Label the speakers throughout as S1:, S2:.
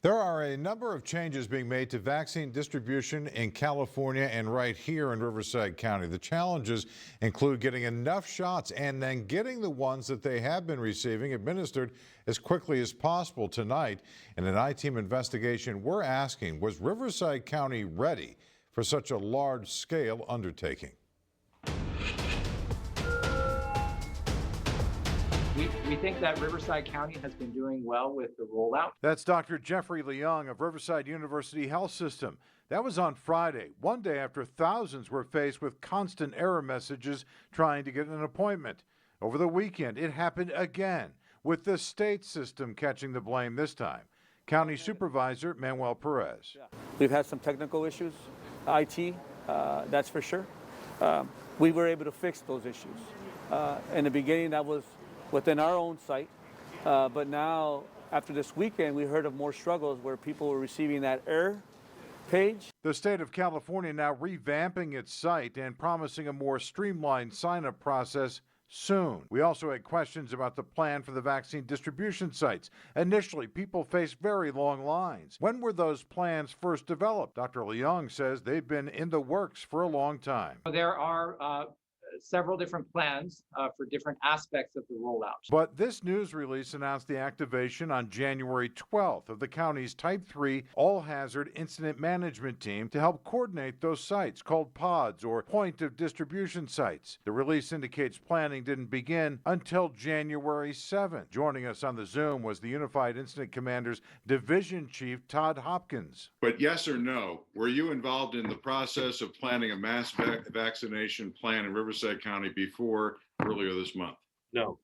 S1: There are a number of changes being made to vaccine distribution in California and right here in Riverside County. The challenges include getting enough shots and then getting the ones that they have been receiving administered as quickly as possible. Tonight, in an I-Team investigation, we're asking, was Riverside County ready for such a large-scale undertaking?
S2: We think that Riverside County has been doing well with the rollout.
S1: That's Dr. Jeffrey Leung of Riverside University Health System. That was on Friday, one day after thousands were faced with constant error messages trying to get an appointment. Over the weekend, it happened again, with the state system catching the blame this time. County Supervisor Manuel Perez.
S3: We've had some technical issues, IT, that's for sure. We were able to fix those issues. In the beginning, that was within our own site, but now after this weekend we heard of more struggles where people were receiving that error page.
S1: The state of California now revamping its site and promising a more streamlined sign-up process soon. We also had questions about the plan for the vaccine distribution sites. Initially, people faced very long lines. When were those plans first developed? Dr. Leung says they've been in the works for a long time.
S2: There are several different plans for different aspects of the rollout.
S1: But this news release announced the activation on January 12th of the county's Type 3 All-Hazard Incident Management Team to help coordinate those sites called pods or point of distribution sites. The release indicates planning didn't begin until January 7th. Joining us on the Zoom was the Unified Incident Commander's Division Chief Todd Hopkins.
S4: But yes or no, were you involved in the process of planning a mass vaccination plan in Riverside County before earlier this month?
S5: No,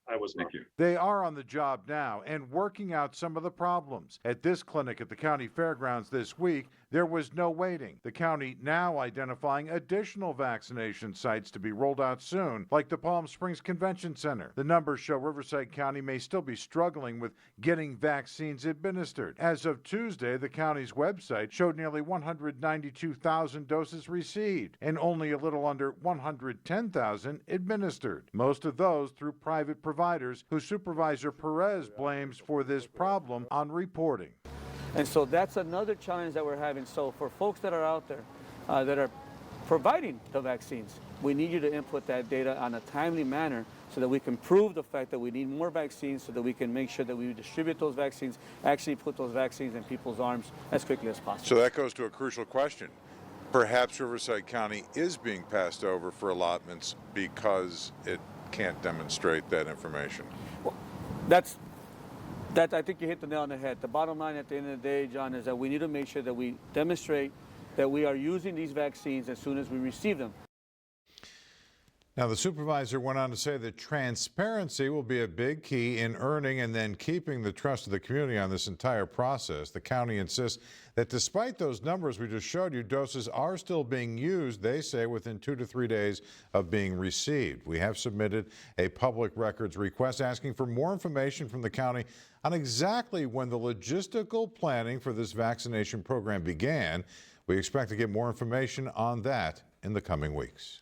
S5: I was not.
S4: Thank you.
S1: They are on the job now and working out some of the problems. At this clinic at the county fairgrounds this week, there was no waiting. The county now identifying additional vaccination sites to be rolled out soon, like the Palm Springs Convention Center. The numbers show Riverside County may still be struggling with getting vaccines administered. As of Tuesday, the county's website showed nearly 192,000 doses received and only a little under 110,000 administered. Most of those through private providers, who Supervisor Perez blames for this problem on reporting.
S3: And so that's another challenge that we're having. So for folks that are out there that are providing the vaccines, we need you to input that data on a timely manner so that we can prove the fact that we need more vaccines, so that we can make sure that we distribute those vaccines, actually put those vaccines in people's arms as quickly as possible.
S1: So that goes to a crucial question. Perhaps Riverside County is being passed over for allotments because it can't demonstrate that information.
S3: Well, I think you hit the nail on the head. The bottom line at the end of the day, John, is that we need to make sure that we demonstrate that we are using these vaccines as soon as we receive them.
S1: Now, the supervisor went on to say that transparency will be a big key in earning and then keeping the trust of the community on this entire process. The county insists that despite those numbers we just showed you, doses are still being used, they say, within 2 to 3 days of being received. We have submitted a public records request asking for more information from the county on exactly when the logistical planning for this vaccination program began. We expect to get more information on that in the coming weeks.